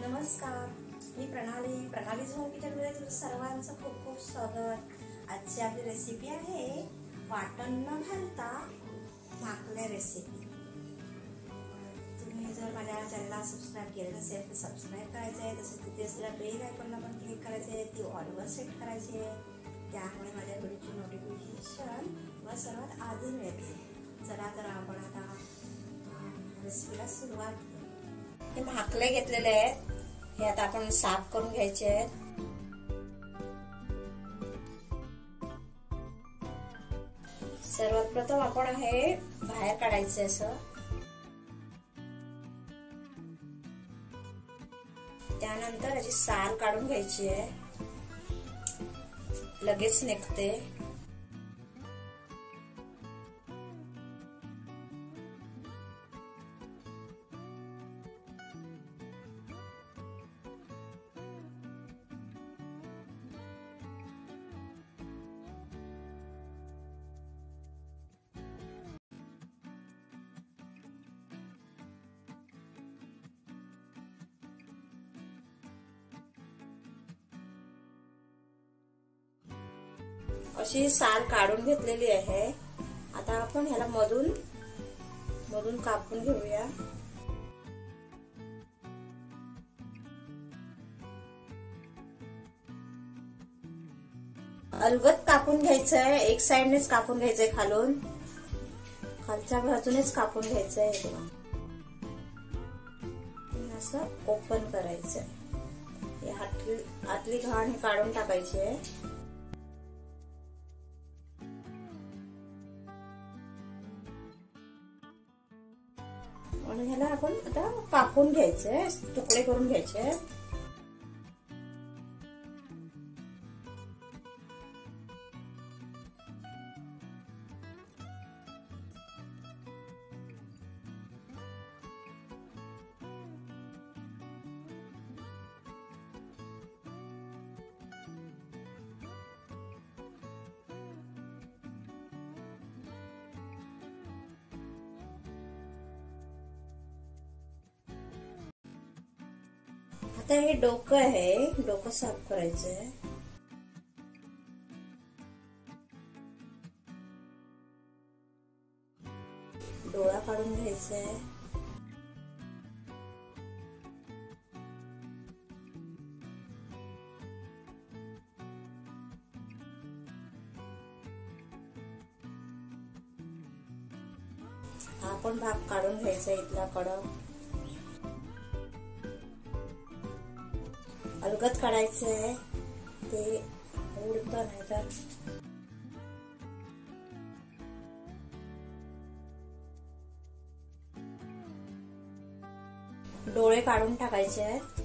नमस्कार, मी प्रणाली झोन किचनमध्ये तुमचं सर्वांचं खूप खूप स्वागत। आजची आपली रेसिपी आहे वाटण न घालता भाकल्या रेसिपी। तुम्ही जर माझ्या चॅनलला सबस्क्राईब केलं नसेल तर सबस्क्राईब करायचं आहे, तसंच तिथे असलेल्या बेल आयकॉनला पण क्लिक करायचं आहे, ती ऑलवर सेट करायची आहे। त्यामुळे माझ्या व्हिडिओची नोटिफिकेशन व सर्वात आधी मिळते। चला तर आपण आता रेसिपीला सुरुवात करू। हे भाकले घेतलेले आहेत, हे आता आपण साफ करून घ्यायचे आहेत। सर्वात प्रथम आपण हे बाहेर काढायचे असं, त्यानंतर याची साल काढून घ्यायची आहे, लगेच निघते। अशी साल काढून घेतलेली आहे। आता आपण ह्याला मधून कापून घेऊया। अलगद कापून घ्यायचंय, एक साइडनेच कापून घ्यायचंय, खालच्या बाजूनेच कापून घ्यायचंय। असं ओपन करायचंय, आतली घाण काढून टाकायची आहे। आणि ह्याला आपण आता कापून घ्यायचंय, तुकडे करून घ्यायचे। आता हे डोकं आहे, डोकं साफ करायचंय। डोळा काढून घ्यायचाय। हा पण भाग काढून घ्यायचा, इथला कडक अलगद काढायचंय, ते उडत नाही तर। डोळे काढून टाकायचे आहेत।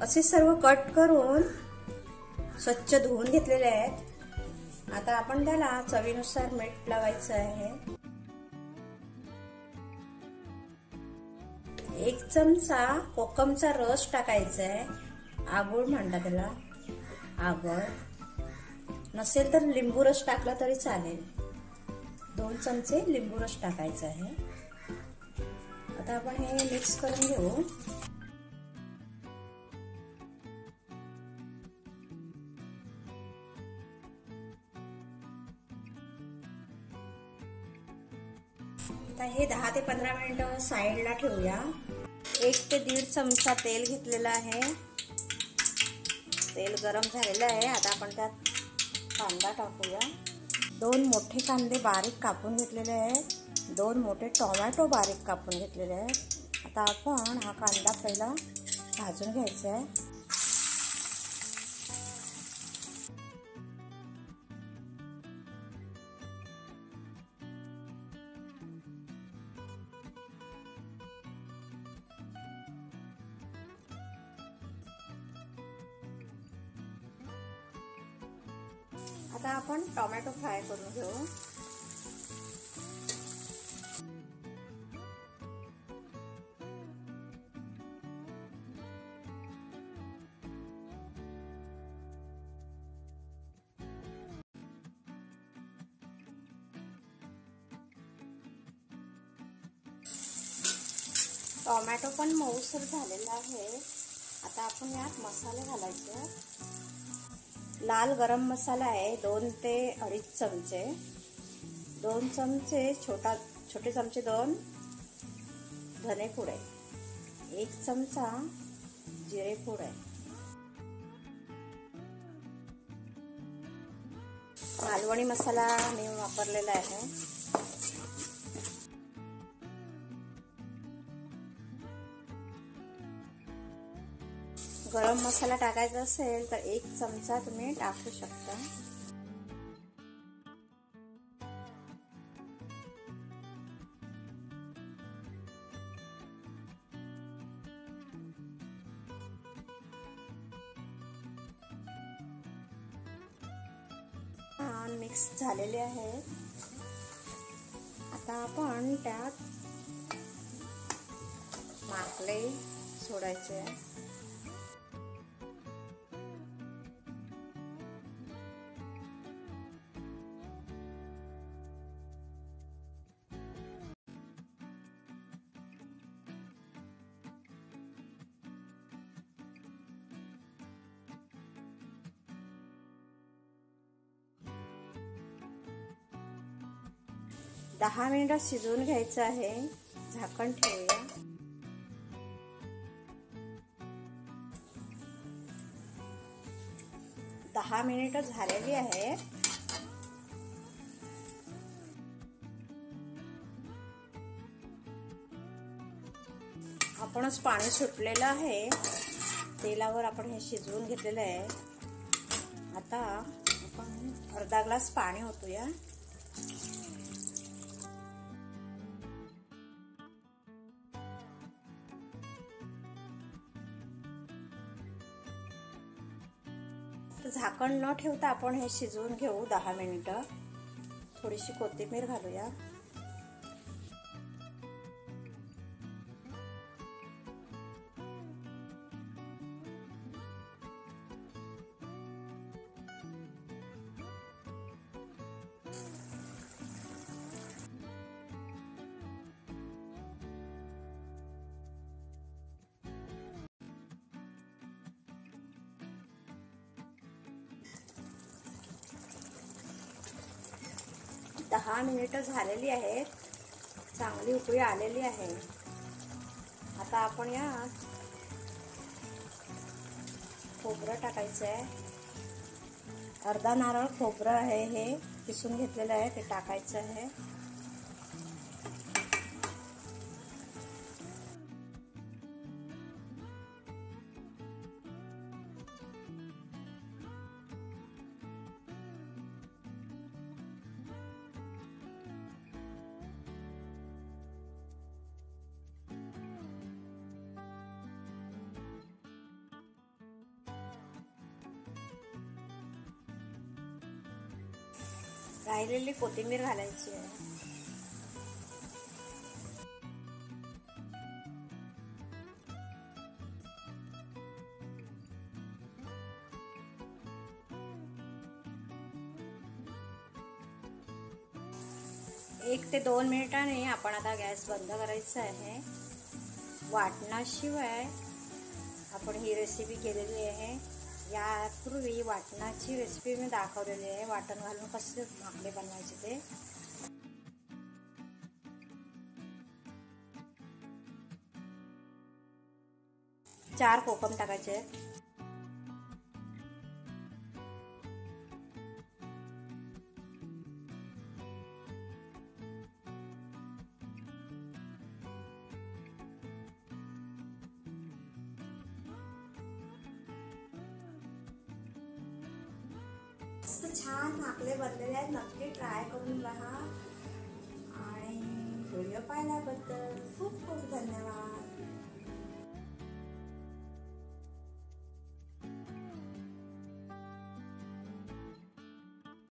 असे सर्व कट करून स्वच्छ धुवून घेतलेले आहेत। आता आपण त्याला चवीनुसार मीठ लावायचं आहे। 1 चमचा कोकमचा रस टाकायचा आहे, आगूळ म्हणतात त्याला, आगळ नसेल तर लिंबू रस टाकला तरी चालेल। 2 चमचे लिंबू रस टाकायचा आहे। आता आपण हे मिक्स करून घेऊ। आता हे 10 ते 15 मिनिट साइडला ठेवूया। 1 ते 1.5 चमचा तेल घेतलेला आहे, तेल गरम झालेलं आहे। आता आपण त्यात कांदा टाकूया। 2 मोठे कांदे बारीक कापून घेतलेले आहेत, 2 मोठे टोमॅटो बारीक कापून घेतलेले आहेत। आता आपण हा कांदा पहिला भाजून घ्यायचा आहे। आता आपण टोमॅटो फ्राय करून घेऊ। टोमॅटो पण मऊसर झालेला आहे. आता आपण यात मसाले घालायचे. लाल गरम मसाला आहे 2 ते 2.5 चमचे. 2 चमचे छोटे चमचे 2 धने पूड आहे. 1 चमचा जिरे पूड आहे. मालवणी मसाला मी वापरलेला आहे. गरम मसाला टाकायचा असेल तर 1 चमचा तुम्ही टाकू शकता. मिक्स झालेले आहे. आता आपण त्यात माकले सोडायचे. दहा मिनिटं शिजवून घ्यायचं आहे. झाकण ठेवूया. दहा मिनिटं झालेली आहेत. आपणच पाणी सुटलेलं आहे. तेलावर आपण हे शिजवून घेतलेलं आहे. आता आपण अर्धा ग्लास पाणी ओतूया. झाकण न ठेवता आपण हे शिजवून घेऊ 10 मिनिटं. थोडीशी कोथिंबीर घालूया. दहा मिनिटं झालेली आहेत. चांगली उकळी आलेली आहे. आता आपण यात खोबरं टाकायचं आहे. अर्धा नारळ खोबरं आहे, हे किसून घेतलेलं आहे, ते टाकायचं आहे. राहिलेली कोथिंबीर घालायची आहे. एक ते 2 मिनिटांनी आपण आता गॅस बंद करायचा आहे. वाटणाशिवाय आपण ही रेसिपी केलेली आहे. यापूर्वी वाटणाची रेसिपी मी दाखवलेली आहे. वाटण घालून कसे माकले बनवायचे ते. चार कोकम टाकायचे. छान माकले बनलेले आहेत. नक्की ट्राय करून पहा आणि व्हिडिओ पाहिल्याबद्दल खूप खूप धन्यवाद.